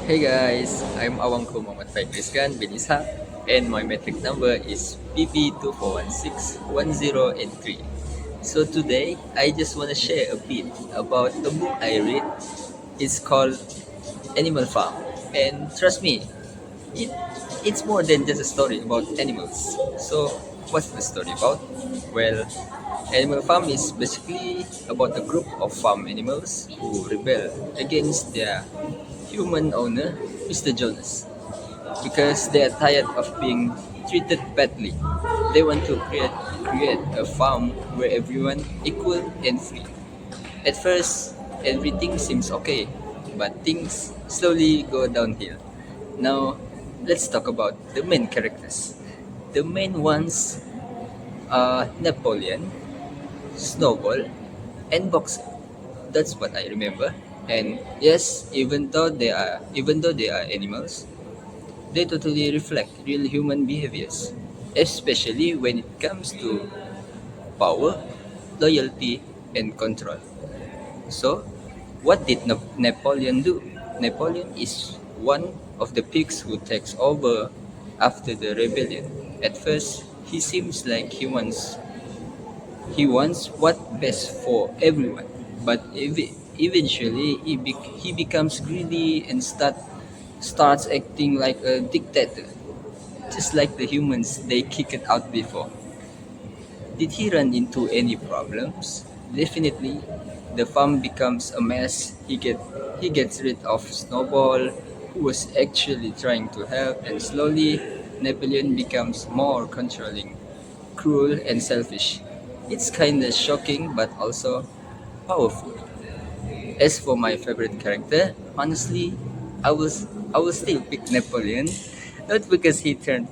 Hey guys, I'm Awangko Muhammad Faikriskan bin Ishaq and my metric number is PP241610 and 3. So today I just want to share a bit about a book I read. It's called Animal Farm, and trust me, it it's more than just a story about animals. So what's the story about? Well, Animal Farm is basically about a group of farm animals who rebel against their human owner, Mr. Jonas, because they are tired of being treated badly. They want to create a farm where everyone equal and free. At first, everything seems okay, but things slowly go downhill. Now, let's talk about the main characters. The main ones are Napoleon, Snowball, and Boxer. That's what I remember. And yes, even though they are animals, they totally reflect real human behaviors, especially when it comes to power, loyalty, and control. So, what did Napoleon do? Napoleon is one of the pigs who takes over after the rebellion. At first, he seems like he wants what best for everyone, but eventually he becomes greedy and starts acting like a dictator, just like the humans they kicked out before. Did he run into any problems? Definitely. The farm becomes a mess. He gets rid of Snowball, who was actually trying to help, and slowly Napoleon becomes more controlling, cruel, and selfish. It's kinda shocking but also powerful. As for my favorite character, honestly, I will still pick Napoleon, not because he turned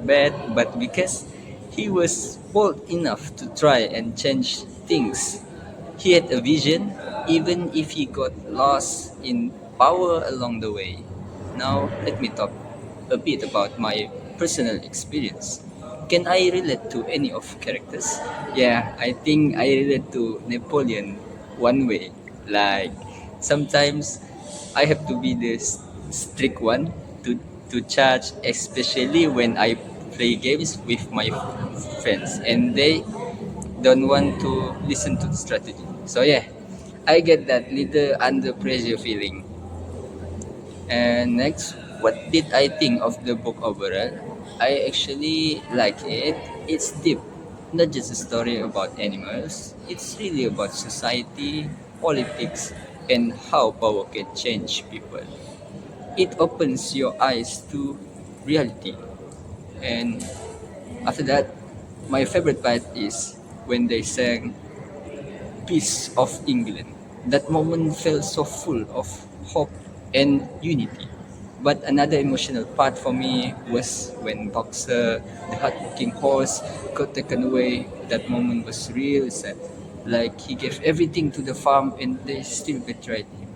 bad, but because he was bold enough to try and change things. He had a vision, even if he got lost in power along the way. Now let me talk a bit about my personal experience. Can I relate to any of characters? Yeah, I think I relate to Napoleon one way. Like sometimes I have to be the strict one to charge, especially when I play games with my friends and they don't want to listen to the strategy. So yeah, I get that little under pressure feeling. And next, what did I think of the book overall? I actually like it. It's deep, not just a story about animals. It's really about society, politics, and how power can change people. It opens your eyes to reality. And after that, my favorite part is when they sang Peace of England. That moment felt so full of hope and unity. But another emotional part for me was when Boxer, the hardworking horse, got taken away. That moment was real sad. Like he gave everything to the farm and they still betrayed him.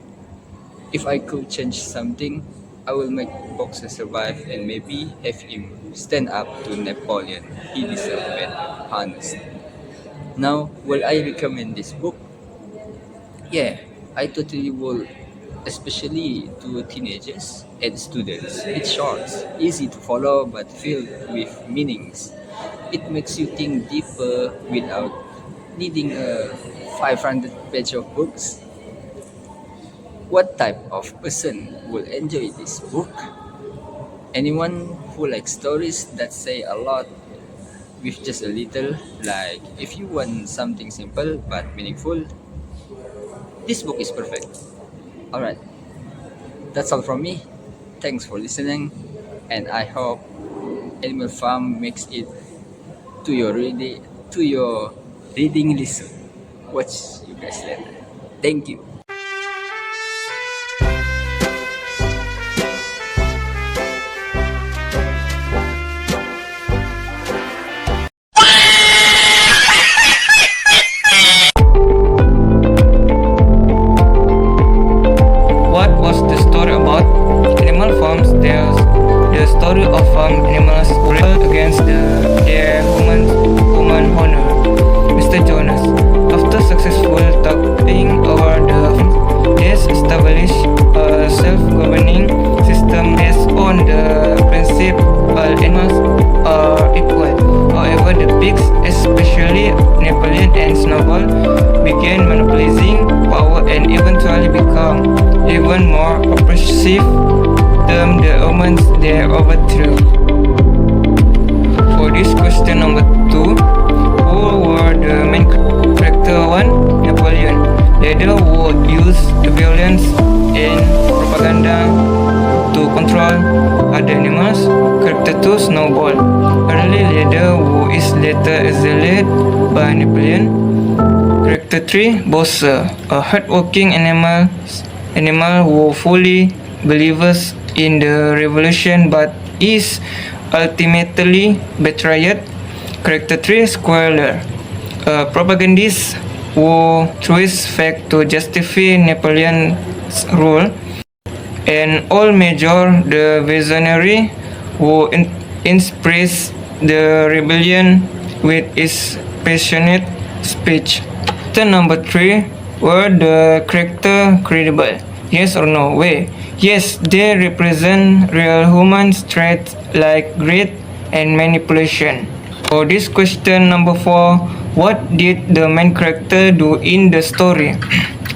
If I could change something, I will make Boxer survive and maybe have him stand up to Napoleon. He deserved better, honestly. Now, will I recommend this book? Yeah, I totally would, especially to teenagers and students. It's short, easy to follow, but filled with meanings. It makes you think deeper without needing a 500 page of books. What type of person will enjoy this book? Anyone who likes stories that say a lot with just a little, like if you want something simple but meaningful, this book is perfect. Alright, that's all from me. Thanks for listening, and I hope Animal Farm makes it to your reading list. Watch you guys later. Thank you. What was the story about? Animal Farms tells the story of farm animals rebel against their human owner, Mr. Jonas. After successful taking over the farm, they established a self-governing even more oppressive than the humans they overthrew. For this question number 2, who were the main character? 1. Napoleon, leader who used violence and propaganda to control other animals. Character 2. Snowball, early leader who is later exiled by Napoleon. Character 3. Bossa, a hardworking animal who fully believes in the revolution but is ultimately betrayed. Character 3. Squealer, a propagandist who twists fact to justify Napoleon's rule. And all major, the visionary who inspires the rebellion with his passionate speech. Question number 3, were the character credible? Yes or no? Way. Yes, they represent real human traits like greed and manipulation. For this question number 4, what did the main character do in the story?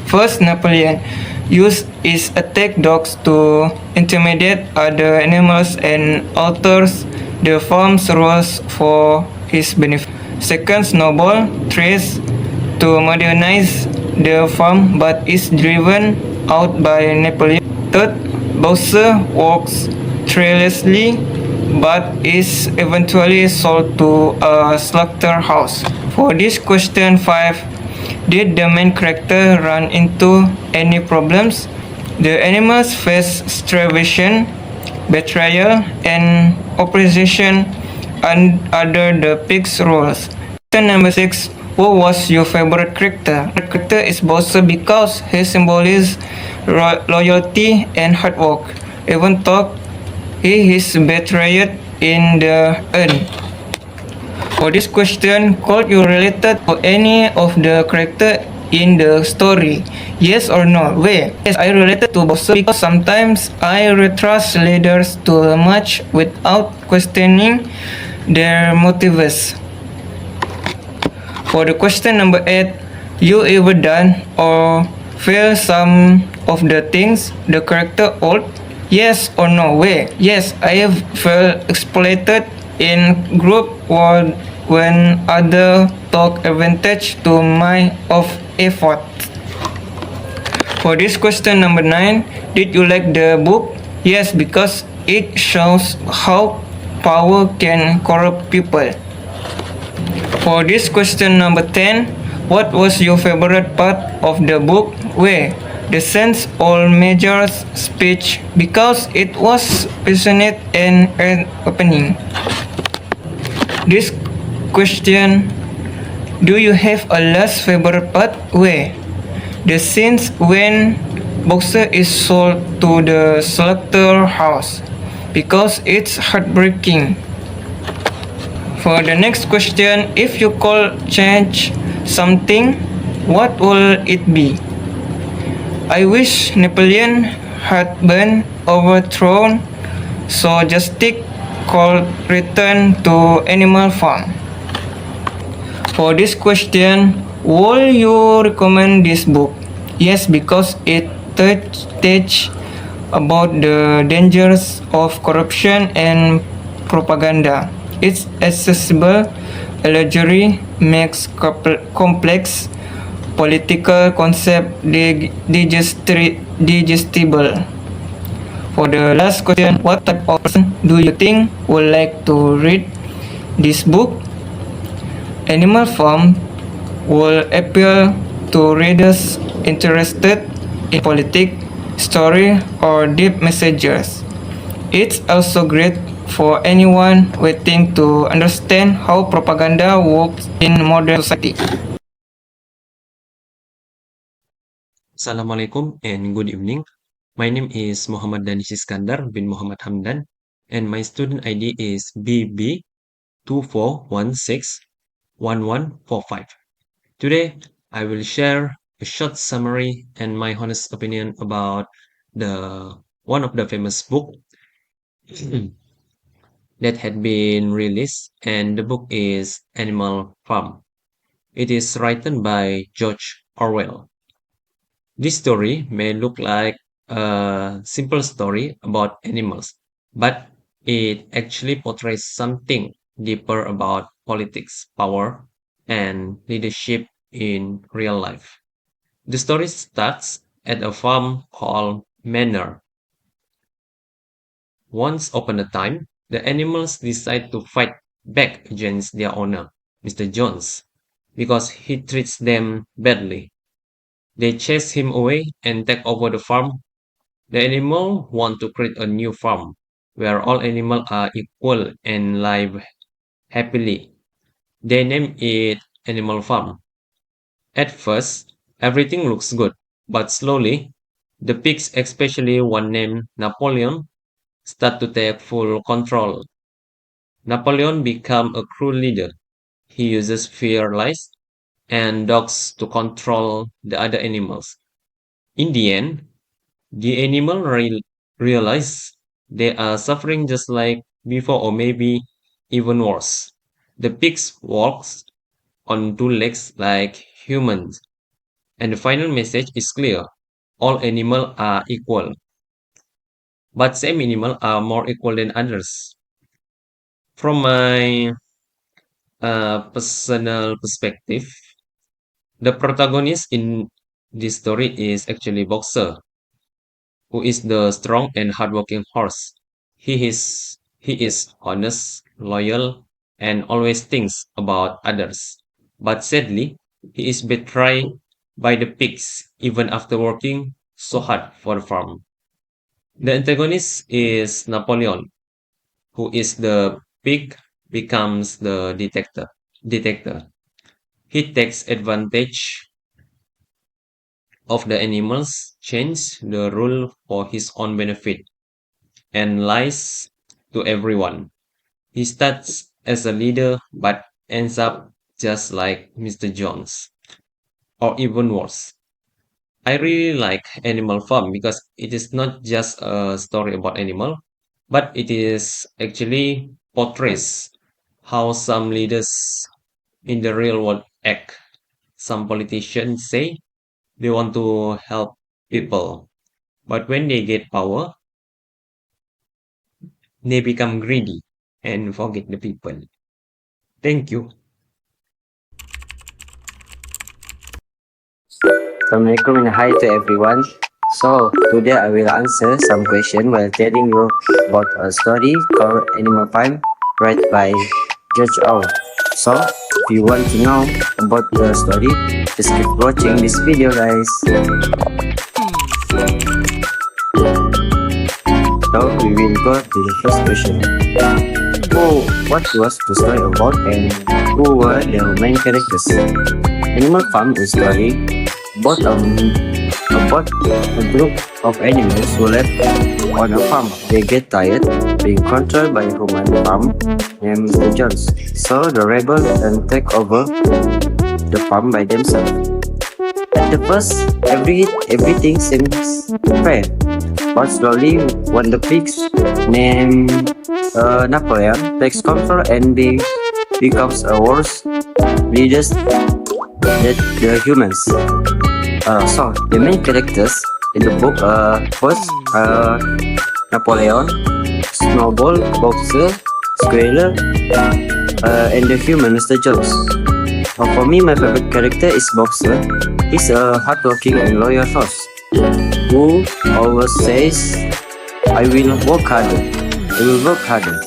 First, Napoleon used his attack dogs to intimidate other animals and alters the farm's rules for his benefit. Second, Snowball tries to modernize the farm but is driven out by Napoleon. Third, Bowser works tirelessly but is eventually sold to a slaughterhouse. For this question 5, did the main character run into any problems? The animals face starvation, betrayal, and opposition under the pig's rules. Question number 6, who was your favorite character? My character is Bowser because he symbolizes loyalty and hard work, even though he is betrayed in the end. For this question, could you relate to any of the character in the story? Yes or no? Why? Yes, I related to Bowser because sometimes I trust leaders too much without questioning their motives. For the question number 8, you ever done or feel some of the things the character ought? Yes or no? Way. Yes, I have felt exploited in group world when other took advantage to my of effort. For this question number 9, did you like the book? Yes, because it shows how power can corrupt people. For this question number 10, what was your favorite part of the book? Where? The Saint All Major's speech because it was passionate and opening. This question, do you have a last favorite part? Where? The scenes when Boxer is sold to the slaughterhouse because it's heartbreaking. For the next question, if you could change something, what will it be? I wish Napoleon had been overthrown so justice could return to Animal Farm. For this question, will you recommend this book? Yes, because it teaches about the dangers of corruption and propaganda. It's accessible, allegory makes complex political concept digestible. For the last question, what type of person do you think would like to read this book? Animal Farm will appeal to readers interested in politics, story, or deep messages. It's also great for anyone waiting to understand how propaganda works in modern society. Assalamualaikum and good evening. My name is Muhammad Danis Iskandar bin Muhammad Hamdan and my student ID is BB24161145. Today, I will share a short summary and my honest opinion about the one of the famous book that had been released, and the book is Animal Farm. It is written by George Orwell. This story may look like a simple story about animals, but it actually portrays something deeper about politics, power, and leadership in real life. The story starts at a farm called Manor. Once upon a time, the animals decide to fight back against their owner, Mr. Jones, because he treats them badly. They chase him away and take over the farm. The animals want to create a new farm where all animals are equal and live happily. They name it Animal Farm. At first, everything looks good, but slowly, the pigs, especially one named Napoleon, start to take full control. Napoleon became a cruel leader. He uses fear, lies, and dogs to control the other animals. In the end, the animal realize they are suffering just like before, or maybe even worse. The pigs walks on two legs like humans, and the final message is clear: all animals are equal, but some animals are more equal than others. From my personal perspective, the protagonist in this story is actually Boxer, who is the strong and hardworking horse. He is honest, loyal, and always thinks about others. But sadly, he is betrayed by the pigs even after working so hard for the farm. The antagonist is Napoleon, who is the pig becomes the detector. He takes advantage of the animals, change the rule for his own benefit, and lies to everyone. He starts as a leader but ends up just like Mr. Jones, or even worse. I really like Animal Farm because it is not just a story about animal, but it is actually portrays how some leaders in the real world act. Some politicians say they want to help people, but when they get power, they become greedy and forget the people. Thank you. Assalamualaikum and hi to everyone. So today I will answer some question while telling you about a story called Animal Farm, read by George Orwell. So if you want to know about the story, just keep watching this video, guys. Now we will go to the first question. What was the story about and who were the main characters? Animal Farm is a story about a group of animals who live on a farm. They get tired being controlled by a human farm named Mr. Jones, so they rebel and take over the farm by themselves. At the first, everything seems fair, but slowly, when the pigs named Napoleon takes control and becomes a worse leaders than the humans. So the main characters in the book was Napoleon, Snowball, Boxer, Squealer, and the human Mr. Jones. For me, my favorite character is Boxer. He's a hardworking and loyal horse who always says, "I will work harder. I will work harder."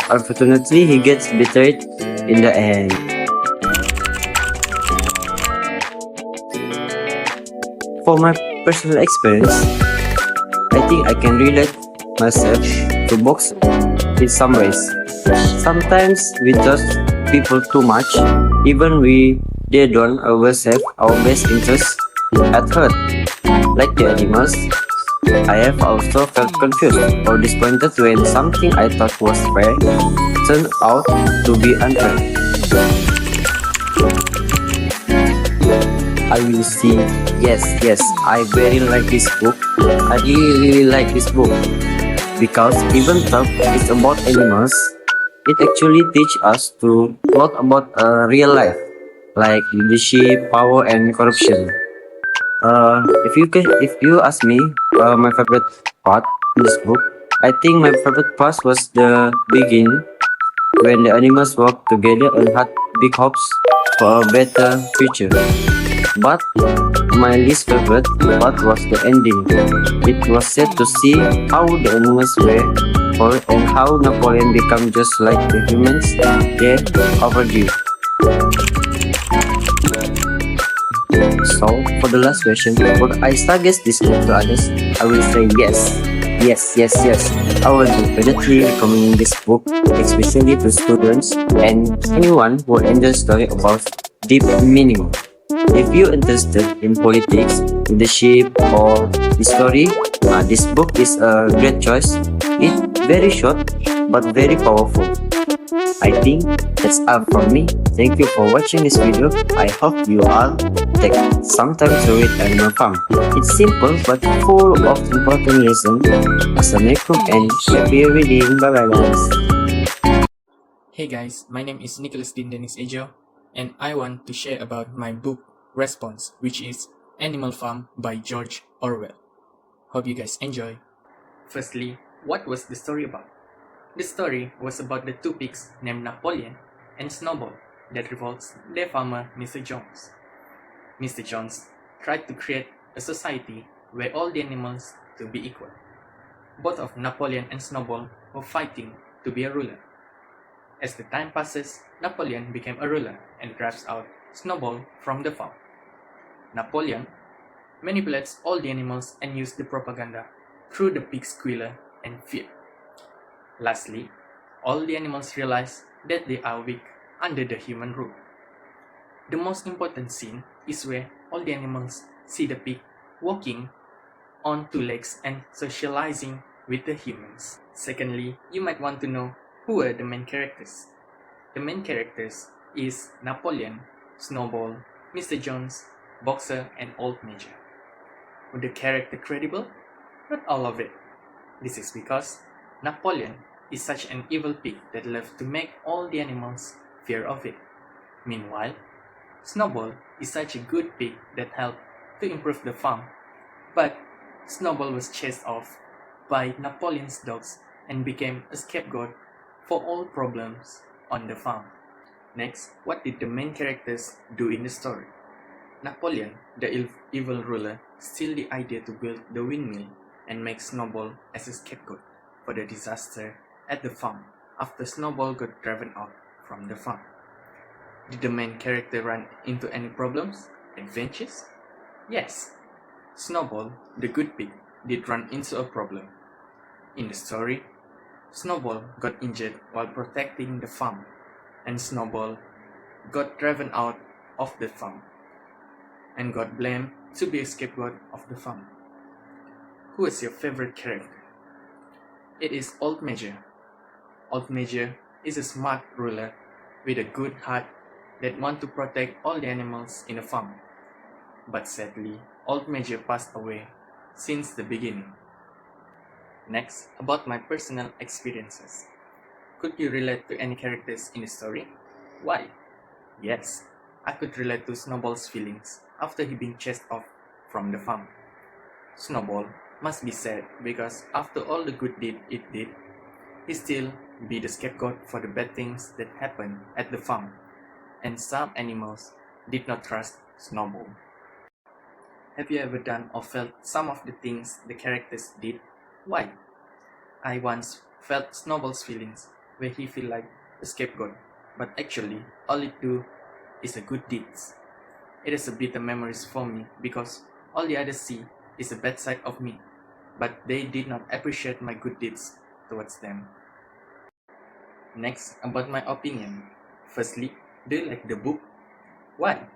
Unfortunately, he gets betrayed in the end. For my personal experience, I think I can relate myself to Boxer in some ways. Sometimes we trust people too much, even they don't always have our best interests at heart. Like the animals, I have also felt confused or disappointed when something I thought was fair turned out to be unfair. I will see. Yes, I very like this book. I really like this book because even though it's about animals, it actually teach us to lot about real life, like leadership, power, and corruption. If you ask me, my favorite part in this book, I think my favorite part was the beginning when the animals worked together and had big hopes for a better future. But my least favorite part was the ending. It was sad to see how the animals were fall and how Napoleon became just like the humans they overdue. So, for the last question, would I suggest this book to others? I will say yes. Yes, yes, yes. I will definitely recommend this book, especially to students and anyone who enjoys story about deep meaning. If you're interested in politics, leadership, or history, this book is a great choice. It's very short but very powerful. I think that's all from me. Thank you for watching this video. I hope you all take some time to read Animal Farm. It's simple but full of important lessons. Assalamualaikum and happy reading. Bye bye guys. Hey guys, my name is Nicholas Dean Dennis Ejo, and I want to share about my book Response, which is Animal Farm by George Orwell. Hope you guys enjoy. Firstly, what was the story about? The story was about the two pigs named Napoleon and Snowball that revolts their farmer Mr. Jones. Mr. Jones tried to create a society where all the animals to be equal. Both of Napoleon and Snowball were fighting to be a ruler. As the time passes, Napoleon became a ruler and drives out Snowball from the farm. Napoleon manipulates all the animals and uses the propaganda through the pig squealer and fear. Lastly, all the animals realize that they are weak under the human rule. The most important scene is where all the animals see the pig walking on two legs and socializing with the humans. Secondly, you might want to know who are the main characters. The main characters is Napoleon, Snowball, Mr. Jones, Boxer, and Old Major. Was the character credible? Not all of it. This is because Napoleon is such an evil pig that loves to make all the animals fear of it. Meanwhile, Snowball is such a good pig that helped to improve the farm. But Snowball was chased off by Napoleon's dogs and became a scapegoat for all problems on the farm. Next, what did the main characters do in the story? Napoleon, the evil ruler, steals the idea to build the windmill and make Snowball as a scapegoat for the disaster at the farm after Snowball got driven out from the farm. Did the main character run into any problems? Adventures? Yes. Snowball, the good pig, did run into a problem. In the story, Snowball got injured while protecting the farm, and Snowball got driven out of the farm and got blamed to be a scapegoat of the farm. Who is your favorite character? It is Old Major. Old Major is a smart ruler with a good heart that wants to protect all the animals in the farm. But sadly, Old Major passed away since the beginning. Next, about my personal experiences. Could you relate to any characters in the story? Why? Yes, I could relate to Snowball's feelings after he being chased off from the farm. Snowball must be sad because after all the good deed it did, he still be the scapegoat for the bad things that happened at the farm, and some animals did not trust Snowball. Have you ever done or felt some of the things the characters did? Why? I once felt Snowball's feelings where he feel like a scapegoat, but actually all it do is a good deeds. It is a bitter memories for me because all the others see is the bad side of me, but they did not appreciate my good deeds towards them. Next, about my opinion. Firstly, do you like the book? Why?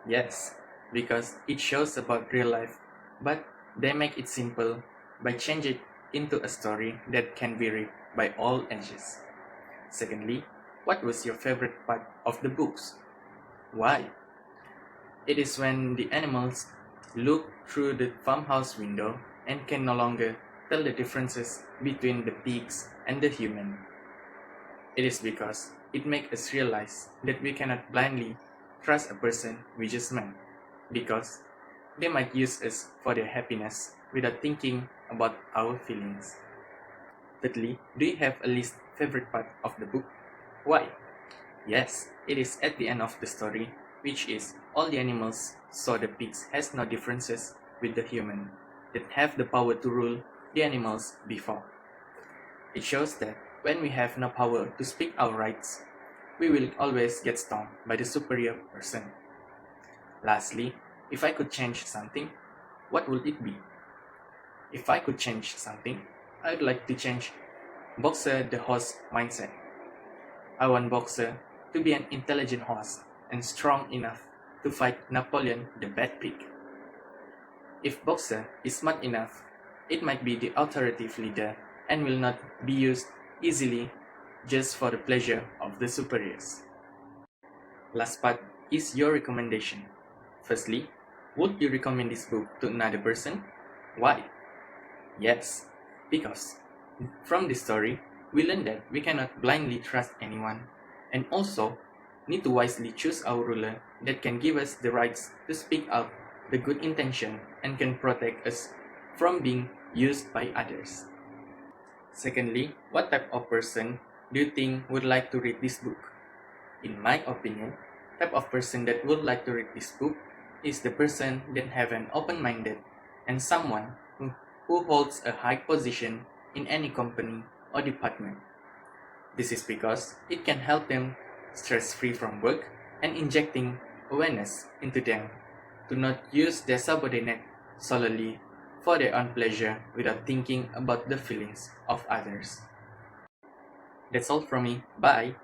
Yes, because it shows about real life, but they make it simple by changing it into a story that can be read by all ages. Secondly, what was your favorite part of the books? Why? It is when the animals look through the farmhouse window and can no longer tell the differences between the pigs and the human. It is because it makes us realize that we cannot blindly trust a person we just met, because they might use us for their happiness without thinking about our feelings. Thirdly, do you have a least favorite part of the book? Why? Yes, it is at the end of the story, which is all the animals saw the pigs has no differences with the human that have the power to rule the animals before. It shows that when we have no power to speak our rights, we will always get stoned by the superior person. Lastly, if I could change something, what would it be? If I could change something, I would like to change Boxer the horse mindset. I want Boxer to be an intelligent horse and strong enough to fight Napoleon the bad pig. If Boxer is smart enough, it might be the authoritative leader and will not be used easily just for the pleasure of the superiors. Last part is your recommendation. Firstly, would you recommend this book to another person? Why? Yes, because from this story, we learn that we cannot blindly trust anyone and also need to wisely choose our ruler that can give us the rights to speak out the good intention and can protect us from being used by others. Secondly, what type of person do you think would like to read this book? In my opinion, type of person that would like to read this book is the person that have an open-minded and someone who holds a high position in any company or department. This is because it can help them stress-free from work and injecting awareness into them to not use their subordinate solely for their own pleasure without thinking about the feelings of others. That's all from me. Bye!